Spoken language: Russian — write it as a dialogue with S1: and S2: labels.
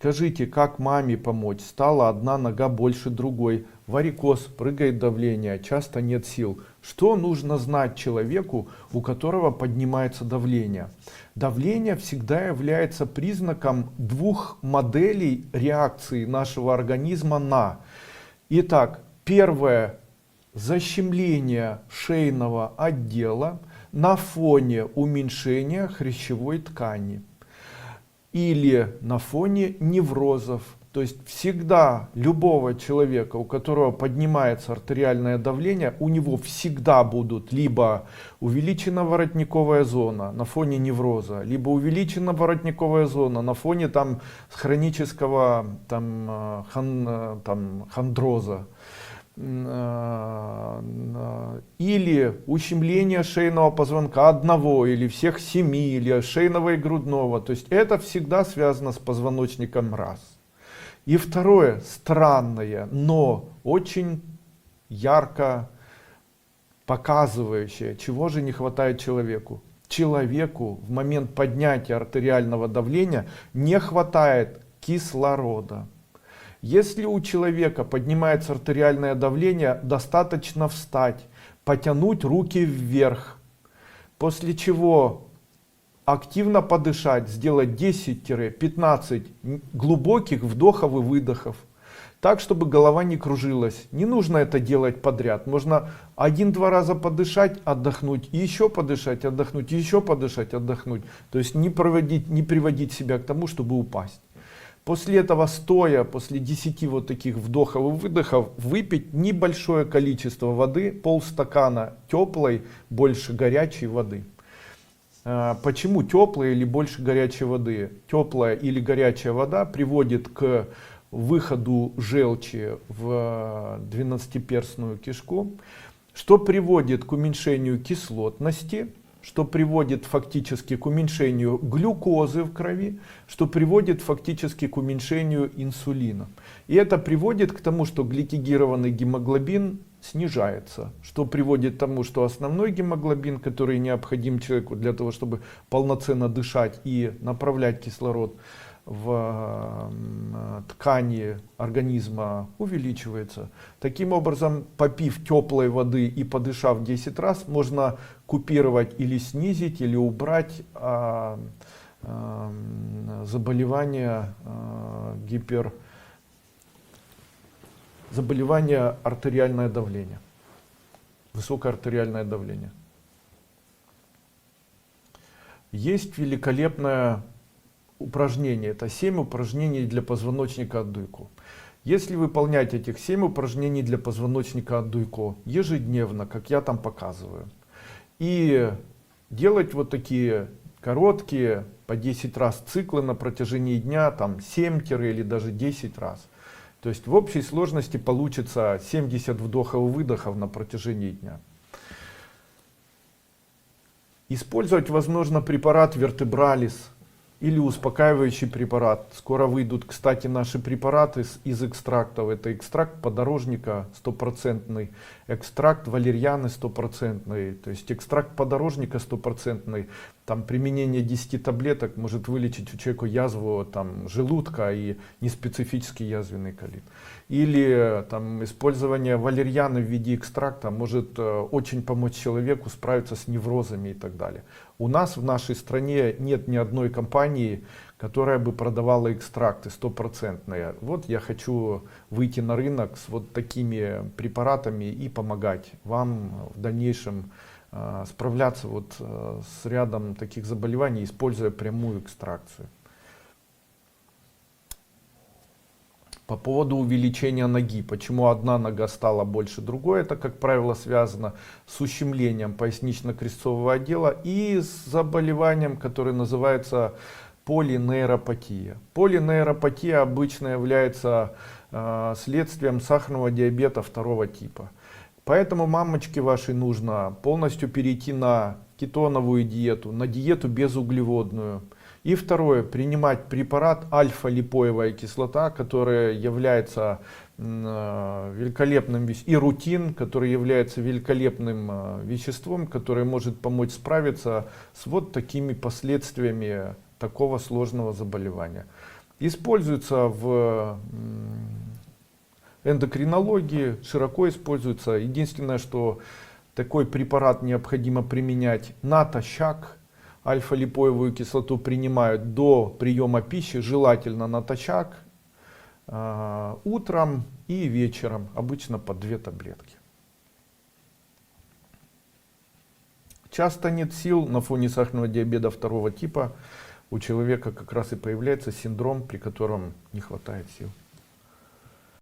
S1: Скажите, как маме помочь? Стала одна нога больше другой. Варикоз, прыгает давление, часто нет сил. Что нужно знать человеку, у которого поднимается давление? Давление всегда является признаком двух моделей реакции нашего организма на. Итак, первое — защемление шейного отдела на фоне уменьшения хрящевой ткани или на фоне неврозов. То есть всегда любого человека, у которого поднимается артериальное давление, у него всегда будут либо увеличена воротниковая зона на фоне невроза, либо увеличена воротниковая зона на фоне там хронического хондроза, или ущемление шейного позвонка одного или всех 7, или шейного и грудного. То есть это всегда связано с позвоночником, раз. И второе, странное, но очень ярко показывающее, чего же не хватает человеку. Человеку в момент поднятия артериального давления не хватает кислорода. Если у человека поднимается артериальное давление, достаточно встать, потянуть руки вверх, после чего активно подышать, сделать 10-15 глубоких вдохов и выдохов, так, чтобы голова не кружилась. Не нужно это делать подряд. Можно 1-2 раза подышать, отдохнуть, и еще подышать, отдохнуть, и еще подышать, отдохнуть. То есть не приводить себя к тому, чтобы упасть. После этого, стоя, после 10 вот таких вдохов и выдохов, выпить небольшое количество воды, полстакана теплой, больше горячей воды. Почему теплая или больше горячей воды? Теплая или горячая вода приводит к выходу желчи в двенадцатиперстную кишку, что приводит к уменьшению кислотности, что приводит фактически к уменьшению глюкозы в крови, что приводит фактически к уменьшению инсулина. И это приводит к тому, что гликогированный гемоглобин снижается, что приводит к тому, что основной гемоглобин, который необходим человеку для того, чтобы полноценно дышать и направлять кислород в ткани организма, увеличивается. Таким образом, попив теплой воды и подышав 10 раз, можно купировать или снизить, или убрать заболевание артериальное давление, высокое артериальное давление. Есть великолепное упражнение, это 7 упражнений для позвоночника от Дуйко. Если выполнять этих 7 упражнений для позвоночника от Дуйко ежедневно, как я там показываю, и делать вот такие короткие по 10 раз циклы на протяжении дня, там 7 или даже 10 раз. То есть в общей сложности получится 70 вдохов и выдохов на протяжении дня. Использовать возможно препарат Вертебралис или успокаивающий препарат. Скоро выйдут, кстати, наши препараты из экстрактов. Это экстракт подорожника 100%, экстракт валерьяны 100%, то есть экстракт подорожника 100%. Там применение 10 таблеток может вылечить у человека язву там, желудка и неспецифический язвенный колит. Или там, использование валерьяны в виде экстракта может очень помочь человеку справиться с неврозами и так далее. У нас в нашей стране нет ни одной компании, которая бы продавала экстракты 100%. Вот я хочу выйти на рынок с вот такими препаратами и помогать вам в дальнейшем справляться вот с рядом таких заболеваний, используя прямую экстракцию. По поводу увеличения ноги, почему одна нога стала больше другой, это, как правило, связано с ущемлением пояснично-крестцового отдела и с заболеванием, которое называется полинейропатия. Полинейропатия обычно является следствием сахарного диабета 2 типа. Поэтому мамочке вашей нужно полностью перейти на кетоновую диету, на диету безуглеводную. И второе, принимать препарат альфа-липоевая кислота, которая является великолепным, и рутин, который является великолепным веществом, которое может помочь справиться с вот такими последствиями такого сложного заболевания. Используется в эндокринологии, широко используется. Единственное, что такой препарат необходимо применять натощак. Альфа-липоевую кислоту принимают до приема пищи, желательно натощак, утром и вечером, обычно по 2 таблетки. Часто нет сил на фоне сахарного диабета 2 типа. У человека как раз и появляется синдром, при котором не хватает сил.